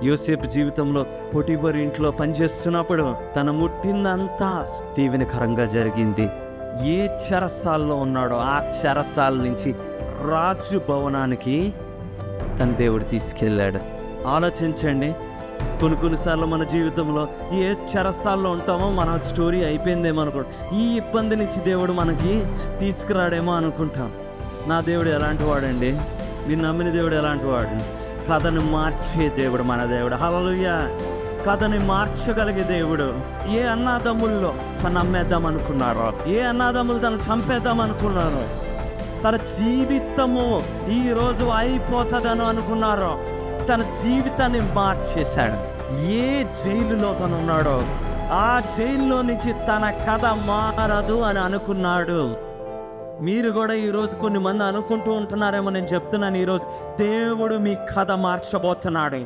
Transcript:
యోసేపు జీవితంలో పొటిఫరు ఇంట్లో పనిచేస్తున్నప్పుడు తన ముట్టిందంతా దీవెనకరంగా జరిగింది. ఏ చెరసాల్లో ఉన్నాడో ఆ చెరసాల నుంచి రాజు భవనానికి తన దేవుడు తీసుకెళ్ళాడు. ఆలోచించండి, కొన్నిసార్లు మన జీవితంలో ఏ చెరసాల్లో ఉంటామో మన స్టోరీ అయిపోయిందేమో అనుకో, ఈ ఇబ్బంది నుంచి దేవుడు మనకి తీసుకురాడేమో అనుకుంటాం. నా దేవుడు ఎలాంటి వాడండి? మీరు నమ్మిన దేవుడు ఎలాంటి వాడు? కథను మార్చే దేవుడు మన దేవుడు. హల్లెలూయా! కథని మార్చగలిగే దేవుడు. ఏ అన్నాదమ్ముల్లో తను అమ్మేద్దాం అనుకున్నారో, ఏ అన్నాదమ్ములు తను చంపేద్దాం అనుకున్నారో, తన జీవితము ఈరోజు అయిపోతుందని అనుకున్నారో, తన జీవితాన్ని మార్చేశాడు. ఏ జైలులో తను ఉన్నాడో ఆ జైల్లో నుంచి తన కథ మారదు అని అనుకున్నాడు. మీరు కూడా ఈరోజు కొన్ని మంది అనుకుంటూ ఉంటున్నారేమో, నేను చెప్తున్నాను, ఈరోజు దేవుడు మీ కథ మార్చబోతున్నాడు.